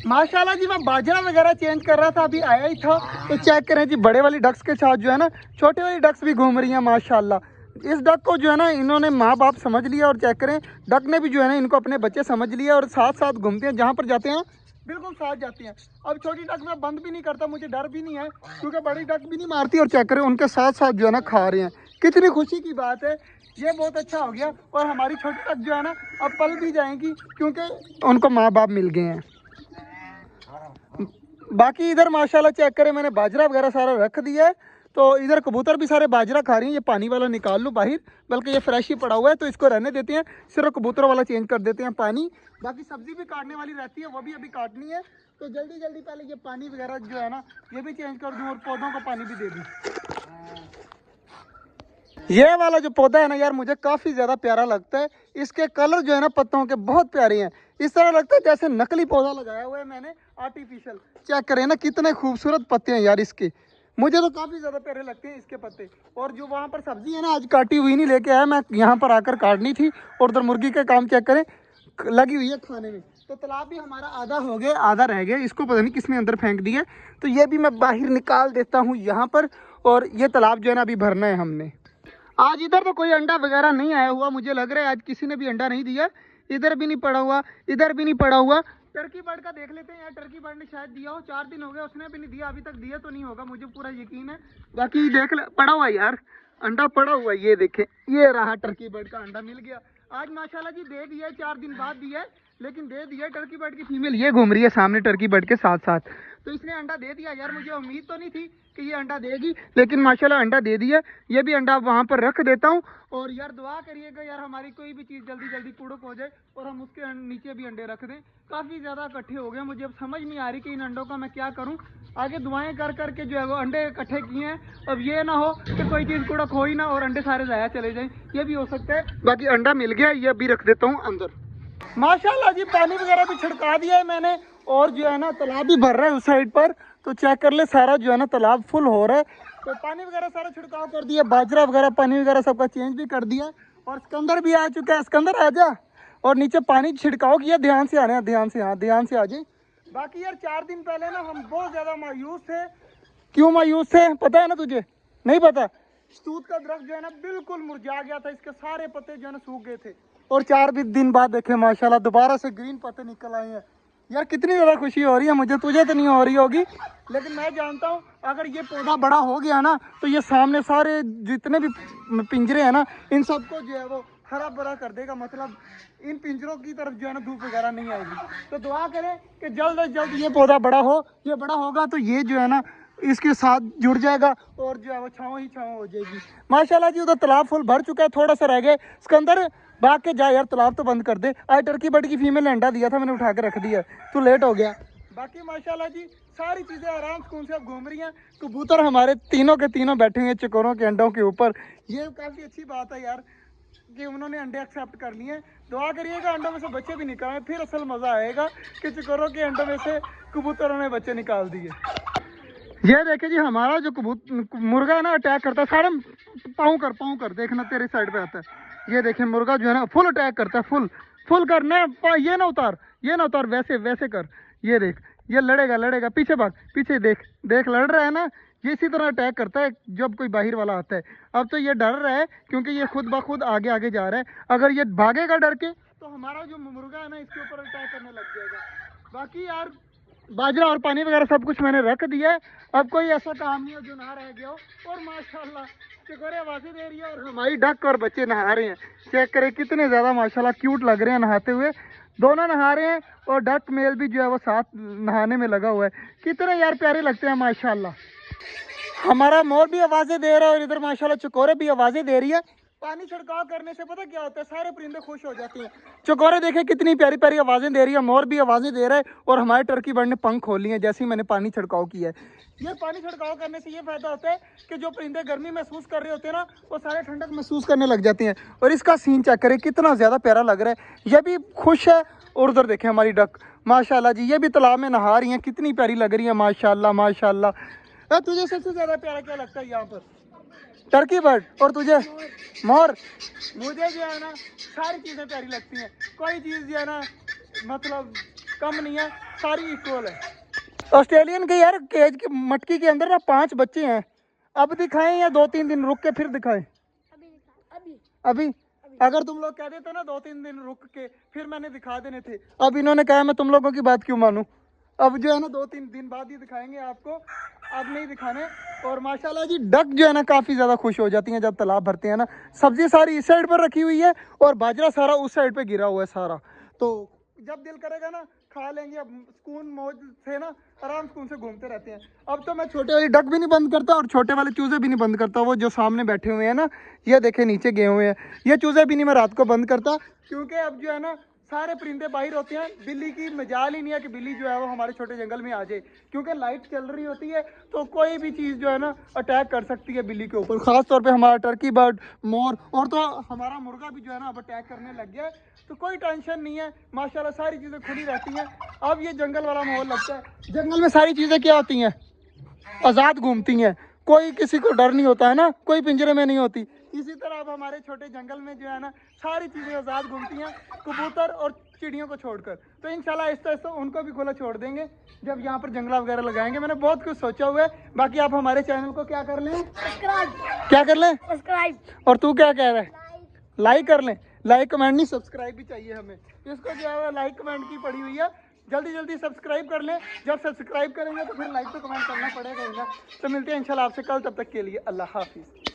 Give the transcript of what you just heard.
माशाल्लाह जी, मैं बाजरा वगैरह चेंज कर रहा था, अभी आया ही था। तो चेक करें जी, बड़े वाली डक्स के साथ जो है ना छोटी वाली डक्स भी घूम रही हैं माशाल्लाह। इस डक को जो है ना इन्होंने माँ बाप समझ लिया, और चेक करें डक ने भी जो है ना इनको अपने बच्चे समझ लिया, और साथ साथ घूमते हैं, जहाँ पर जाते हैं बिल्कुल साथ जाती हैं। अब छोटी डक मैं बंद भी नहीं करता, मुझे डर भी नहीं है, क्योंकि बड़ी डक भी नहीं मारती, और चेक करें उनके साथ साथ जो है ना खा रहे हैं। कितनी खुशी की बात है, ये बहुत अच्छा हो गया। और हमारी छोटी डक जो है ना अब पल भी जाएंगी, क्योंकि उनको माँ बाप मिल गए हैं। बाकी इधर माशाल्लाह चेक करें, मैंने बाजरा वगैरह सारा रख दिया है। तो इधर कबूतर भी सारे बाजरा खा रही हैं। ये पानी वाला निकाल लूँ बाहर, बल्कि ये फ्रेश ही पड़ा हुआ है, तो इसको रहने देते हैं। सिर्फ कबूतर वाला चेंज कर देते हैं पानी। बाकी सब्जी भी काटने वाली रहती है, वो भी अभी काटनी है। तो जल्दी जल्दी पहले ये पानी वगैरह जो है ना ये भी चेंज कर दूँ, और पौधों को पानी भी दे दूँ। ये वाला जो पौधा है ना यार, मुझे काफ़ी ज़्यादा प्यारा लगता है। इसके कलर जो है ना पत्तों के बहुत प्यारे हैं। इस तरह लगता है जैसे नकली पौधा लगाया हुआ है मैंने, आर्टिफिशियल। चेक करें ना कितने खूबसूरत पत्ते हैं यार इसके। मुझे तो काफ़ी ज़्यादा प्यारे लगते हैं इसके पत्ते। और जो वहाँ पर सब्जी है ना, आज काटी हुई नहीं लेके आया मैं, यहाँ पर आकर काटनी थी। और उधर मुर्गी का काम चेक करें, लगी हुई है खाने में। तो तालाब भी हमारा आधा हो गया, आधा रह गया। इसको पता नहीं किसने अंदर फेंक दिया। तो ये भी मैं बाहर निकाल देता हूँ यहाँ पर। और ये तालाब जो है ना अभी भरना है हमने। आज इधर तो कोई अंडा वगैरह नहीं आया हुआ, मुझे लग रहा है आज किसी ने भी अंडा नहीं दिया। इधर भी नहीं पड़ा हुआ, इधर भी नहीं पड़ा हुआ। टर्की बर्ड का देख लेते हैं यार, टर्की बर्ड ने शायद दिया हो। 4 दिन हो गए, उसने भी नहीं दिया अभी तक। दिया तो नहीं होगा, मुझे पूरा यकीन है। बाकी देख ले, पड़ा हुआ यार, अंडा पड़ा हुआ। ये देखे, ये रहा टर्की बर्ड का अंडा, मिल गया आज माशाल्लाह जी। दे दिया, 4 दिन बाद दिया, लेकिन दे दिया। टर्की बर्ड की फीमेल ये घूम रही है सामने टर्की बर्ड के साथ साथ। तो इसने अंडा दे दिया यार, मुझे उम्मीद तो नहीं थी कि ये अंडा देगी, लेकिन माशाल्लाह अंडा दे दिया। ये भी अंडा वहाँ पर रख देता हूँ। और यार दुआ करिएगा यार, हमारी कोई भी चीज़ जल्दी जल्दी कुड़क हो जाए, और हम उसके नीचे भी अंडे रख दें। काफ़ी ज़्यादा इकट्ठे हो गए, मुझे अब समझ नहीं आ रही कि इन अंडों का मैं क्या करूँ। आगे दुआएं कर करके जो है वो अंडे इकट्ठे किए हैं। अब ये ना हो कि कोई चीज़ कुड़क हो ही ना और अंडे सारे ज़ाया चले जाएं, ये भी हो सकता है। बाकी अंडा मिल गया, ये अभी रख देता हूँ अंदर। माशाल्लाह जी, पानी वगैरह भी छिड़का दिया है मैंने। और जो है ना तालाब भी भर रहा है उस साइड पर। तो चेक कर ले, सारा जो है ना तालाब फुल हो रहा है। तो पानी वगैरह सारा छिड़काव कर दिया, बाजरा वगैरह पानी वगैरह सबका चेंज भी कर दिया। और सिकंदर भी आ चुका है, सिकंदर आ जा। और नीचे पानी छिड़काव किया, ध्यान से आना, ध्यान से, हाँ ध्यान से आ जाए। बाकी यार 4 दिन पहले ना हम बहुत ज़्यादा मायूस थे। क्यों मायूस थे पता है ना तुझे? नहीं पता? शतूत का दरख्त जो है ना बिल्कुल मुरझा गया था, इसके सारे पत्ते जो है ना सूख गए थे। और 4 भी दिन बाद देखे माशाल्लाह दोबारा से ग्रीन पत्ते निकल आए हैं। यार कितनी ज़्यादा खुशी हो रही है मुझे, तुझे तो नहीं हो रही होगी, लेकिन मैं जानता हूँ अगर ये पौधा बड़ा हो गया ना, तो ये सामने सारे जितने भी पिंजरे हैं ना, इन सबको जो है वो हरा भरा कर देगा। मतलब इन पिंजरों की तरफ जो है ना धूप वगैरह नहीं आएगी। तो दुआ करें कि जल्द अज जल्द ये पौधा बड़ा हो। ये बड़ा होगा तो ये जो है ना इसके साथ जुड़ जाएगा, और जो है वो छाँव ही छाँव हो जाएगी माशाल्लाह जी। उधर तालाब फुल भर चुका है, थोड़ा सा रह गया। सिकंदर भाग के जा यार, तालाब तो बंद कर दे। आज टर्की बर्ड की फीमेल ने अंडा दिया था, मैंने उठा के रख दिया, तू लेट हो गया। बाकी माशाल्लाह जी सारी चीज़ें आराम सुकून से अब घूम रही हैं। कबूतर हमारे तीनों के तीनों बैठे हुए चकोरों के अंडों के ऊपर। ये काफ़ी अच्छी बात है यार कि उन्होंने अंडे एक्सेप्ट कर लिए। दुआ करिएगा अंडों में से बच्चे भी निकालें, फिर असल मज़ा आएगा कि चकोरों के अंडों में से कबूतरों ने बच्चे निकाल दिए। ये देखे जी, हमारा जो मुर्गा है ना अटैक करता है सारे। पाँव कर देखना, तेरे साइड पे आता है। ये देखे मुर्गा जो है ना फुल अटैक करता है, फुल फुल करना। ये ना उतार, ये ना उतार, वैसे वैसे कर। ये देख, ये लड़ेगा लड़ेगा, पीछे भाग, पीछे देख देख, लड़ रहा है ना। ये इसी तरह अटैक करता है जब कोई बाहर वाला आता है। अब तो ये डर रहा है क्योंकि ये खुद ब खुद आगे आगे जा रहा है। अगर ये भागेगा डर के तो हमारा जो मुर्गा है ना इसके ऊपर अटैक करने लग जाएगा। बाकी यार बाजरा और पानी वगैरह सब कुछ मैंने रख दिया है। अब कोई ऐसा काम नहीं है जो ना रह गया हो। और माशाल्लाह चिकोरे आवाज़ें दे रही है, और हमारी डक और बच्चे नहा रहे हैं। चेक करें कितने ज़्यादा माशाल्लाह क्यूट लग रहे हैं नहाते हुए। दोनों नहा रहे हैं, और डक मेल भी जो है वो साथ नहाने में लगा हुआ है। कितने यार प्यारे लगते हैं माशाल्लाह। हमारा मोर भी आवाज़ें दे रहा है, और इधर माशाल्लाह चकोरे भी आवाज़ें दे रही है। पानी छिड़काव करने से पता क्या होता है, सारे परिंदे खुश हो जाते हैं। चकोरे देखे कितनी प्यारी प्यारी आवाज़ें दे रही है, मोर भी आवाज़ें दे रहा है। और हमारे टर्की बर्ड ने पंख खोल लिए हैं जैसे ही मैंने पानी छिड़काव किया है। ये पानी छिड़काव करने से ये फ़ायदा होता है कि जो परिंदे गर्मी महसूस कर रहे होते हैं ना, वो सारे ठंडक महसूस करने लग जाते हैं। और इसका सीन चेक करें कितना ज़्यादा प्यारा लग रहा है। ये भी खुश है। और उधर देखें हमारी डक माशाल्लाह जी, ये भी तालाब में नहा रही हैं, कितनी प्यारी लग रही है माशाल्लाह माशाल्लाह। तुझे सबसे ज़्यादा प्यारा क्या लगता है यहाँ पर? Turkey bird. और तुझे? मोर। मुझे जो है ना सारी चीज़ें प्यारी लगती हैं। कोई चीज़ जो है ना मतलब कम नहीं है, सारी इक्वल है। ऑस्ट्रेलियन के यार केज की मटकी के अंदर ना 5 बच्चे हैं। अब दिखाएं या 2-3 दिन रुक के फिर दिखाएं? अभी अगर तुम लोग कह देते ना 2-3 दिन रुक के फिर मैंने दिखा देने थे। अब इन्होंने कहा मैं तुम लोगों की बात क्यों मानूं? अब जो है ना 2-3 दिन बाद ही दिखाएंगे आपको, अब नहीं दिखाने। और माशाल्लाह जी डक जो है ना काफ़ी ज़्यादा खुश हो जाती हैं जब तालाब भरते हैं ना। सब्जी सारी इस साइड पर रखी हुई है और बाजरा सारा उस साइड पे गिरा हुआ है सारा। तो जब दिल करेगा ना खा लेंगे। अब सुकून मौज से ना आराम सुकून से घूमते रहते हैं। अब तो मैं छोटे वाली डक भी नहीं बंद करता और छोटे वाले चूजे भी नहीं बंद करता। वो जो सामने बैठे हुए हैं ना, ये देखे नीचे गए हुए हैं, ये चूजे भी नहीं मैं रात को बंद करता, क्योंकि अब जो है ना सारे परिंदे बाहर होते हैं। बिल्ली की मजाल ही नहीं है कि बिल्ली जो है वो हमारे छोटे जंगल में आ जाए, क्योंकि लाइट चल रही होती है तो कोई भी चीज़ जो है ना अटैक कर सकती है बिल्ली के ऊपर। ख़ास तौर पे हमारा टर्की बर्ड, मोर और तो हमारा मुर्गा भी जो है ना अब अटैक करने लग गया है। तो कोई टेंशन नहीं है, माशाल्लाह सारी चीज़ें खुली रहती हैं। अब ये जंगल वाला माहौल लगता है। जंगल में सारी चीज़ें क्या होती हैं, आज़ाद घूमती हैं, कोई किसी को डर नहीं होता है ना, कोई पिंजरे में नहीं होती। इसी तरह अब हमारे छोटे जंगल में जो है ना सारी चीज़ें आज़ाद घूमती हैं, कबूतर और चिड़ियों को छोड़कर। तो इंशाल्लाह आहिस्ता आहिस्ता उनको भी खुला छोड़ देंगे जब यहाँ पर जंगला वगैरह लगाएंगे। मैंने बहुत कुछ सोचा हुआ है। बाकी आप हमारे चैनल को क्या कर लें, सब्सक्राइब। क्या कर लें? सब्सक्राइब। और तू क्या कह रहा है? लाइक कर लें। लाइक कमेंट नहीं, सब्सक्राइब भी चाहिए हमें। इसको जो है लाइक कमेंट की पड़ी हुई है, जल्दी जल्दी सब्सक्राइब कर लें। जब सब्सक्राइब करेंगे तो फिर लाइक तो कमेंट करना पड़ेगा ही ना। तो मिलते हैं इंशाल्लाह आपसे कल, तब तक के लिए अल्लाह हाफिज़।